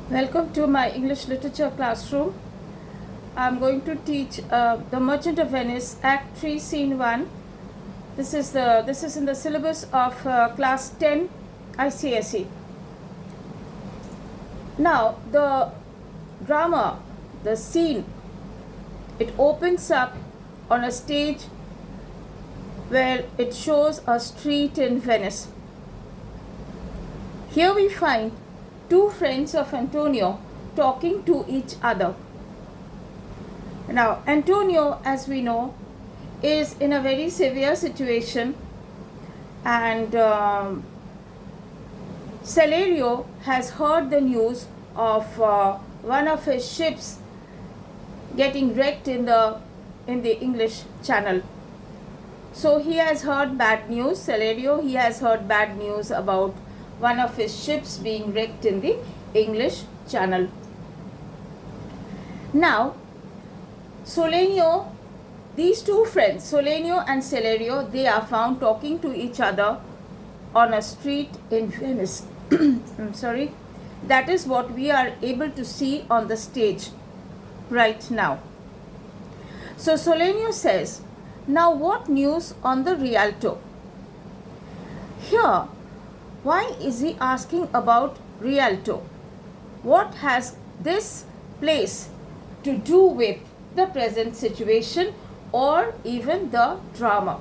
Welcome to my English literature classroom. I'm going to teach The Merchant of Venice, Act 3, Scene 1. This is in the syllabus of class 10 ICSE. Now, the drama, the scene, it opens up on a stage where it shows a street in Venice. Here we find two friends of Antonio talking to each other. Now, Antonio, as we know, is in a very severe situation, and Celerio has heard the news of one of his ships getting wrecked in the English Channel. So he has heard bad news. Celerio, he has heard bad news about one of his ships being wrecked in the English Channel. Now, Solenio, these two friends, Solenio and Celerio, they are found talking to each other on a street in Venice. I'm sorry. That is what we are able to see on the stage right now. So Solenio says, "Now what news on the Rialto?" Here, why is he asking about Rialto? What has this place to do with the present situation or even the drama?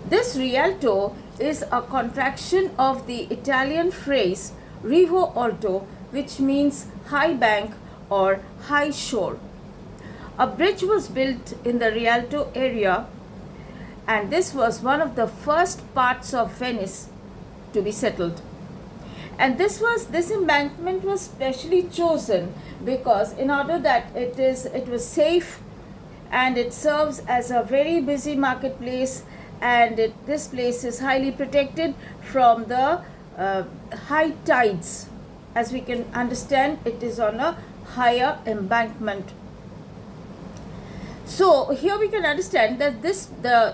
This Rialto is a contraction of the Italian phrase Rivo Alto, which means high bank or high shore. A bridge was built in the Rialto area, and this was one of the first parts of Venice to be settled. And this embankment was specially chosen because in order that it was safe, and it serves as a very busy marketplace, and this place is highly protected from the high tides. As we can understand, it is on a higher embankment. So here we can understand that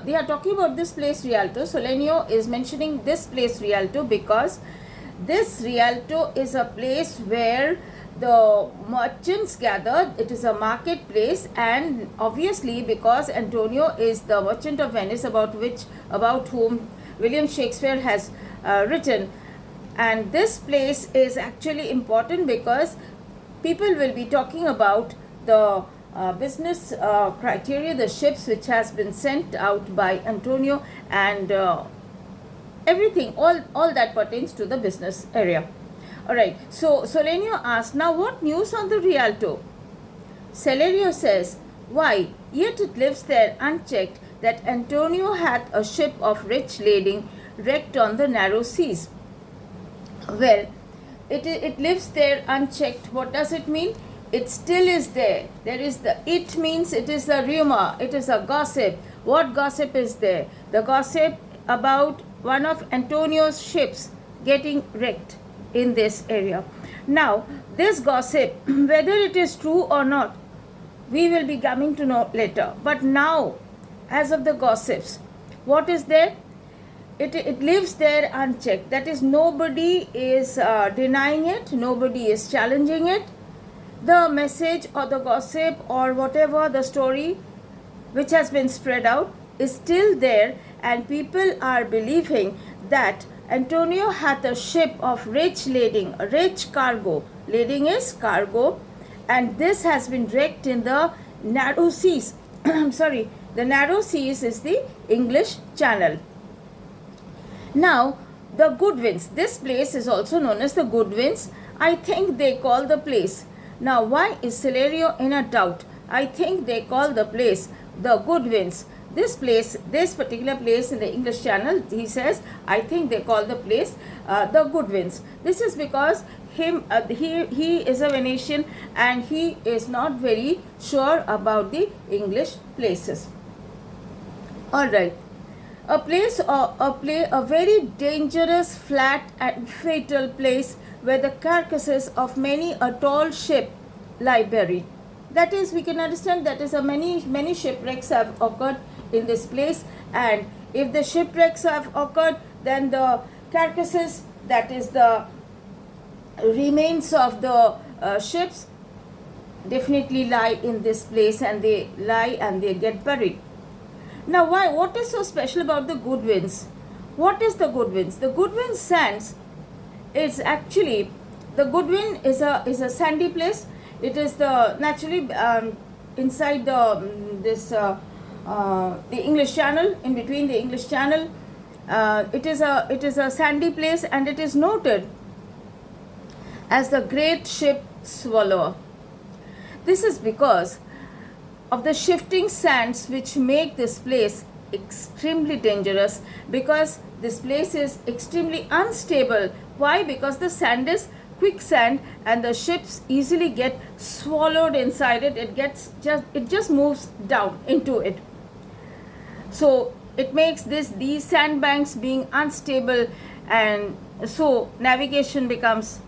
they are talking about this place Rialto. Solenio is mentioning this place Rialto because this Rialto is a place where the merchants gather. It is a marketplace, and obviously because Antonio is the merchant of Venice about whom William Shakespeare has written, and this place is actually important because people will be talking about the business criteria, the ships which has been sent out by Antonio, and everything, all that pertains to the business area. Alright, so Solenio asks, "Now what news on the Rialto?" Celerio says, "Why, yet it lives there unchecked that Antonio hath a ship of rich lading wrecked on the narrow seas." Well, it lives there unchecked. What does it mean? It still is there. It means it is a rumor, it is a gossip. What gossip is there? The gossip about one of Antonio's ships getting wrecked in this area. Now, this gossip, whether it is true or not, we will be coming to know later. But now, as of the gossips, what is there? It lives there unchecked. That is, nobody is denying it, nobody is challenging it. The message or the gossip or whatever the story which has been spread out is still there, and people are believing that Antonio hath a ship of rich lading, a rich cargo. Lading is cargo, and this has been wrecked in the narrow seas. I'm sorry, the narrow seas is the English Channel. Now, the Goodwins. This place is also known as the Goodwins. I think they call the place. Now, why is Celerio in a doubt? I think they call the place the Goodwins. This particular place in the English Channel, he says, I think they call the place the Goodwins. This is because he is a Venetian and he is not very sure about the English places. All right. A very dangerous, flat and fatal place where the carcasses of many a tall ship lie buried. That is, we can understand that is many shipwrecks have occurred in this place, and if the shipwrecks have occurred, then the carcasses, that is the remains of the ships definitely lie in this place, and they lie and they get buried. Now, why? What is so special about the Goodwins? What is the Goodwins? The Goodwin sands is actually, the Goodwin is a sandy place. It is the naturally inside the English Channel, in between the English Channel. It is a sandy place, and it is noted as the great ship swallower. This is because of the shifting sands which make this place extremely dangerous, because this place is extremely unstable. Why? Because the sand is quicksand, and the ships easily get swallowed inside it. It just moves down into it. So it makes these sandbanks being unstable, and so navigation becomes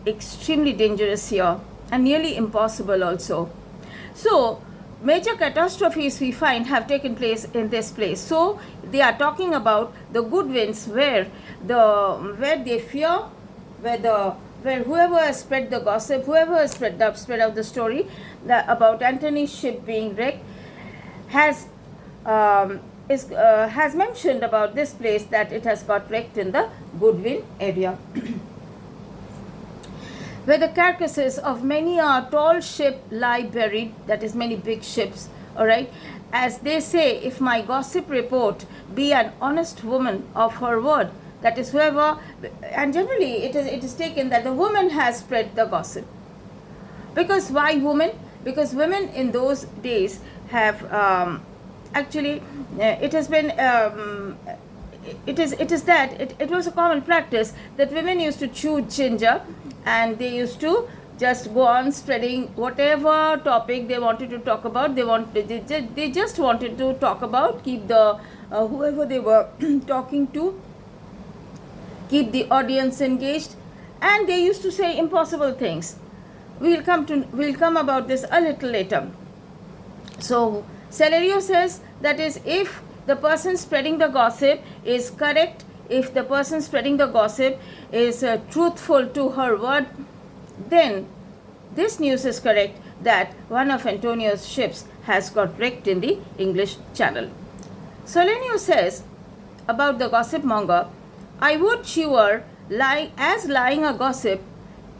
extremely dangerous here, and nearly impossible also. So major catastrophes we find have taken place in this place. So they are talking about the Goodwins, where they fear, where whoever has spread the gossip, whoever has spread out the story about Antony's ship being wrecked, has mentioned about this place that it has got wrecked in the Goodwin area. Where the carcasses of many a tall ship lie buried, that is many big ships, all right. As they say, if my gossip report be an honest woman of her word, that is whoever, and generally it is taken that the woman has spread the gossip. Because why women? Because women in those days have actually it has been it was a common practice that women used to chew ginger, and they used to just go on spreading whatever topic they wanted to talk about. They just wanted to talk about, keep the whoever they were talking to, keep the audience engaged, and they used to say impossible things. We'll come about this a little later. So Celerio says that is, if the person spreading the gossip is correct, if the person spreading the gossip is truthful to her word, then this news is correct, that one of Antonio's ships has got wrecked in the English Channel. Solenio says about the gossip monger, I would she were lying a gossip,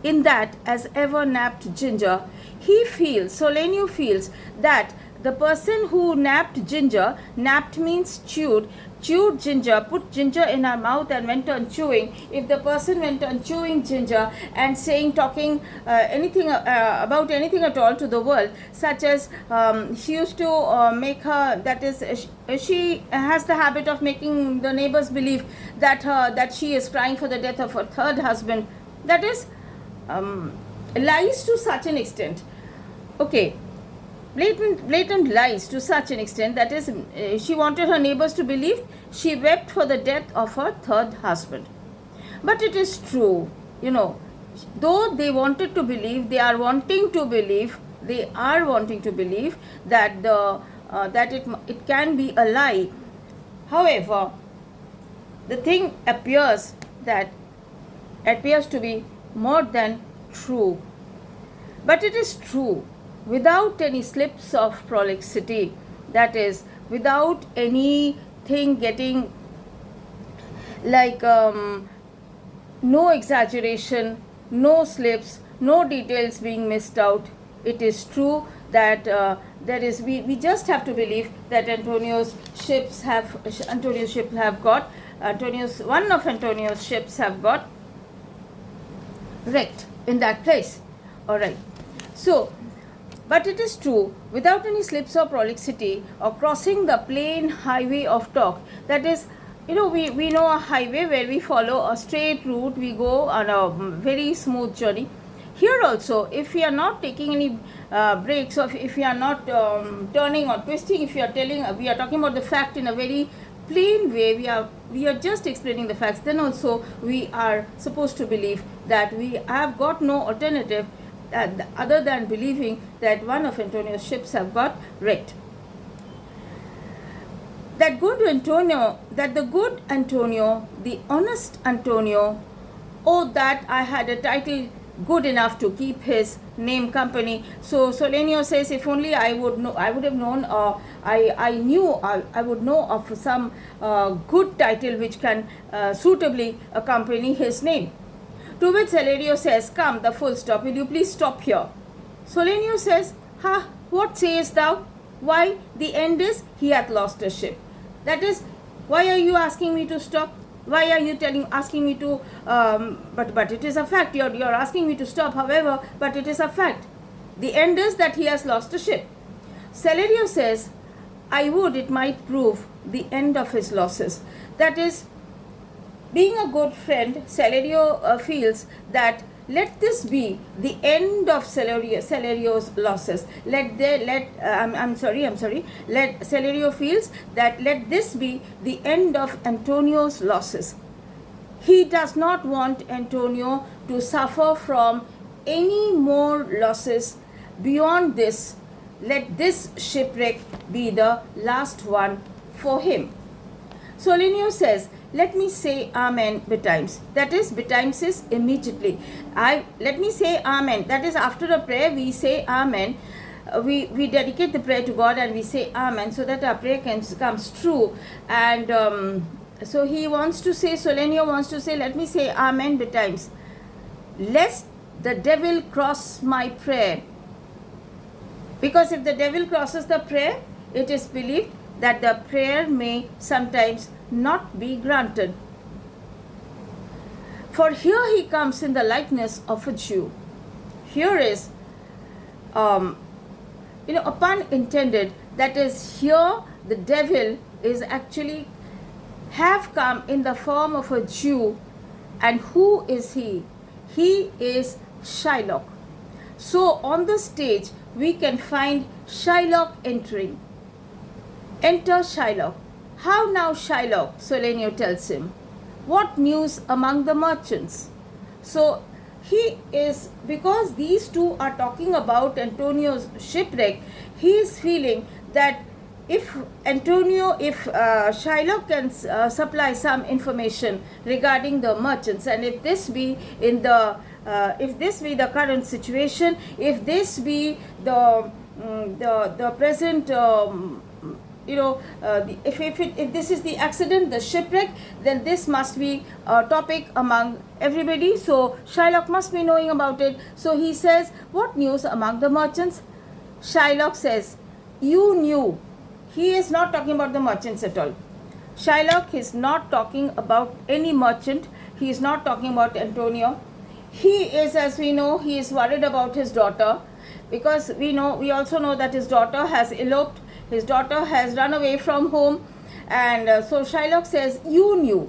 in that as ever napped ginger. Solenio feels that the person who napped ginger, napped means chewed ginger, put ginger in her mouth and went on chewing. If the person went on chewing ginger and talking anything about anything at all to the world, such as she used to make her, that is, she has the habit of making the neighbors believe that she is crying for the death of her third husband. That is lies to such an extent. Okay. Blatant lies to such an extent, that is, she wanted her neighbors to believe she wept for the death of her third husband. But it is true, though they wanted to believe, they are wanting to believe that that it can be a lie. However, the thing appears to be more than true. But it is true without any slips of prolixity, that is, without anything getting like no exaggeration, no slips, no details being missed out. It is true that we just have to believe that one of Antonio's ships have got wrecked in that place. All right. So, but it is true without any slips or prolixity or crossing the plain highway of talk. That is, we know a highway where we follow a straight route, we go on a very smooth journey. Here also, if we are not taking any breaks, or if we are not turning or twisting, if we are talking about the fact in a very plain way, we are just explaining the facts, then also we are supposed to believe that we have got no alternative other than believing that one of Antonio's ships have got wrecked. The good Antonio, the honest Antonio, Oh, that I had a title good enough to keep his name company. So Solenio says, if only I would know, I would have known, I would know of some good title which can suitably accompany his name. To which Celerio says, come, the full stop, will you please stop here? Solenio says, ha, what sayest thou? Why, the end is, he hath lost a ship. That is, why are you asking me to stop? Why are you asking me to, but it is a fact, you're asking me to stop, however, but it is a fact. The end is that he has lost a ship. Celerio says, I would it might prove the end of his losses. That is, being a good friend, Celerio feels that let this be the end of Celerio's losses. Celerio feels that let this be the end of Antonio's losses. He does not want Antonio to suffer from any more losses beyond this. Let this shipwreck be the last one for him. Solenio says, let me say amen betimes. That is, betimes is immediately. Let me say amen. That is, after a prayer we say amen. We dedicate the prayer to God and we say amen so that our prayer comes true. And so he wants to say, Solenio wants to say, let me say amen betimes. Lest the devil cross my prayer. Because if the devil crosses the prayer, it is believed that the prayer may sometimes not be granted. For here he comes in the likeness of a Jew. Here is, a pun intended, that is, here the devil is actually have come in the form of a Jew. And who is he? He is Shylock. So on the stage we can find Shylock entering. Enter Shylock. How now, Shylock? Solenio tells him. What news among the merchants? So he is, because these two are talking about Antonio's shipwreck, he is feeling that if Shylock can supply some information regarding the merchants, and if this be the current situation, if this be the present if this is the accident, the shipwreck, then this must be a topic among everybody. So Shylock must be knowing about it. So he says, what news among the merchants? Shylock says, you knew. He is not talking about the merchants at all. Shylock is not talking about any merchant. He is not talking about Antonio. He is, as we know, he is worried about his daughter, because we also know that his daughter has eloped. His daughter has run away from home. And so Shylock says, you knew.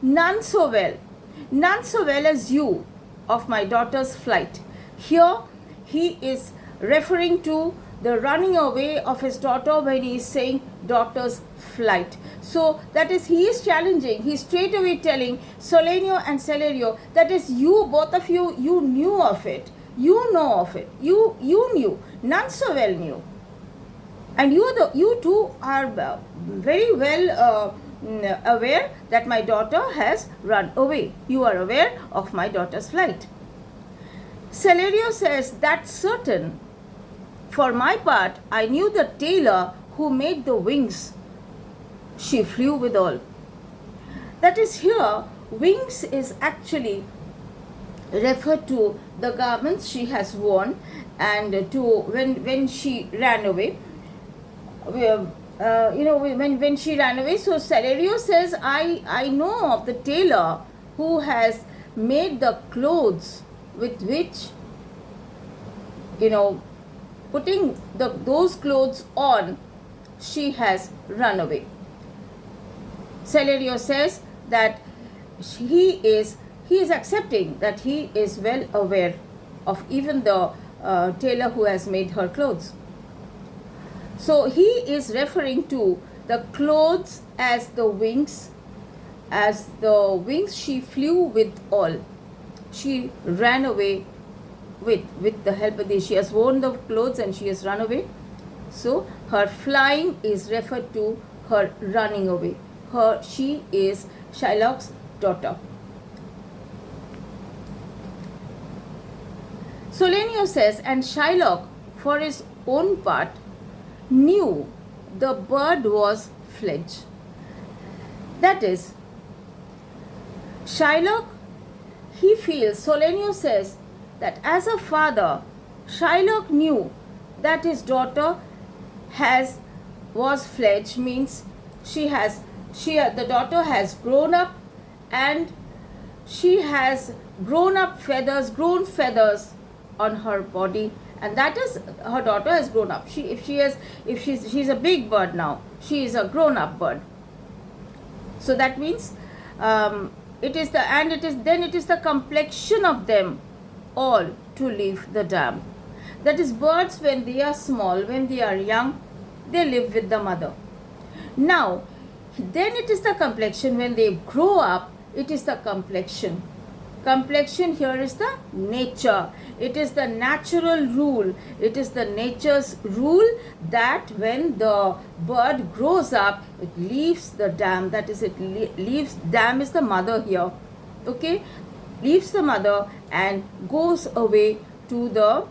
None so well as you of my daughter's flight. Here he is referring to the running away of his daughter when he is saying daughter's flight. So that is, he is challenging. He is straight away telling Solenio and Celerio, that is, you, both of you, you knew of it. You know of it. You knew. None so well knew. And you two are very well aware that my daughter has run away. You are aware of my daughter's flight. Celerio says, that's certain. For my part, I knew the tailor who made the wings. She flew withal. That is, here, wings is actually referred to the garments she has worn, and to when she ran away. When she ran away. So Celerio says, I know of the tailor who has made the clothes with which, putting those clothes on, she has run away. Celerio says that he is accepting that he is well aware of even the tailor who has made her clothes. So he is referring to the clothes as the wings. As the wings she flew with all. She ran away with the help of this. She has worn the clothes and she has run away. So her flying is referred to her running away. She is Shylock's daughter. Solenio says, and Shylock, for his own part, knew the bird was fledged. That is, Shylock, he feels, Solenio says, that as a father, Shylock knew that his daughter was fledged, means the daughter has grown up, and she has grown feathers on her body, and that is, her daughter has grown up. She's a big bird now. She is a grown up bird. So that means it is the complexion of them all to leave the dam. That is, birds, when they are small, when they are young, they live with the mother. Now, then it is the complexion. When they grow up, it is the complexion. Complexion here is the nature. It is the natural rule. It is the nature's rule that when the bird grows up, it leaves the dam. That is, dam is the mother here. Okay? Leaves the mother and goes away to the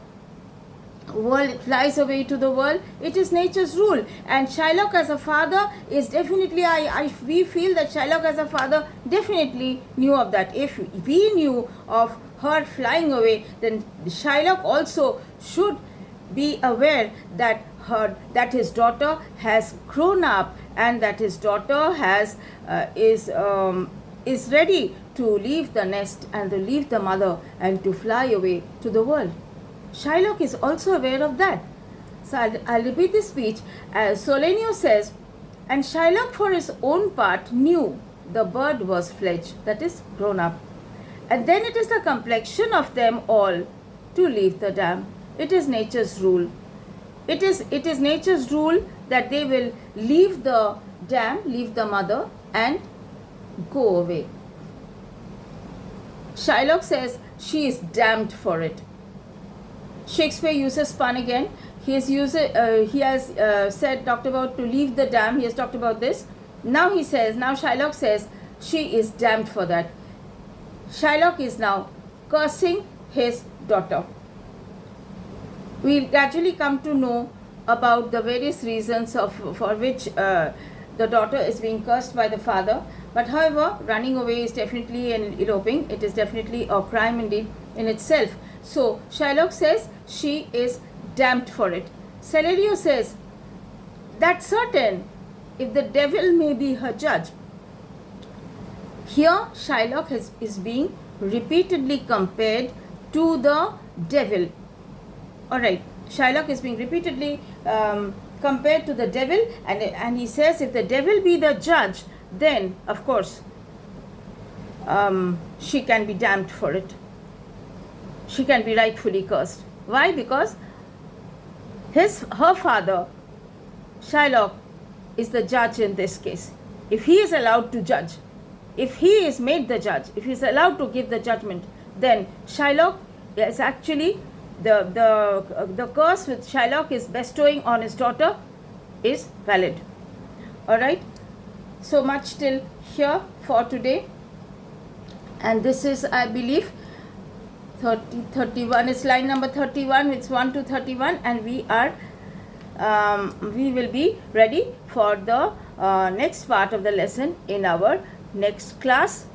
world. It flies away to the world. It is nature's rule. And Shylock as a father is definitely, we feel that Shylock as a father definitely knew of that. If we knew of her flying away, then Shylock also should be aware that his daughter has grown up, and that his daughter is ready to leave the nest and to leave the mother and to fly away to the world. Shylock is also aware of that. So I'll repeat this speech. Solenio says, and Shylock for his own part knew the bird was fledged, that is, grown up. And then it is the complexion of them all to leave the dam. It is nature's rule. It is nature's rule that they will leave the dam, leave the mother, and go away. Shylock says she is damned for it. Shakespeare uses pun again. He has talked about to leave the dam. He has talked about this. Now Shylock says she is damned for that. Shylock is now cursing his daughter. We'll gradually come to know about the various reasons for which the daughter is being cursed by the father. But however, running away is definitely, and eloping, it is definitely a crime indeed in itself. So Shylock says she is damned for it. Solenio says, that's certain, if the devil may be her judge. Here Shylock is being repeatedly compared to the devil. Alright, Shylock is being repeatedly compared to the devil, and he says, if the devil be the judge, then of course she can be damned for it. She can be rightfully cursed. Why? Because her father, Shylock, is the judge in this case. If he is allowed to judge, if he is made the judge, if he is allowed to give the judgment, then Shylock is actually the curse which Shylock is bestowing on his daughter is valid. Alright, so much till here for today, and this is, I believe, 31 is line number 31. It's 1 to 31, and we will be ready for the next part of the lesson in our next class.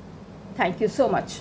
Thank you so much.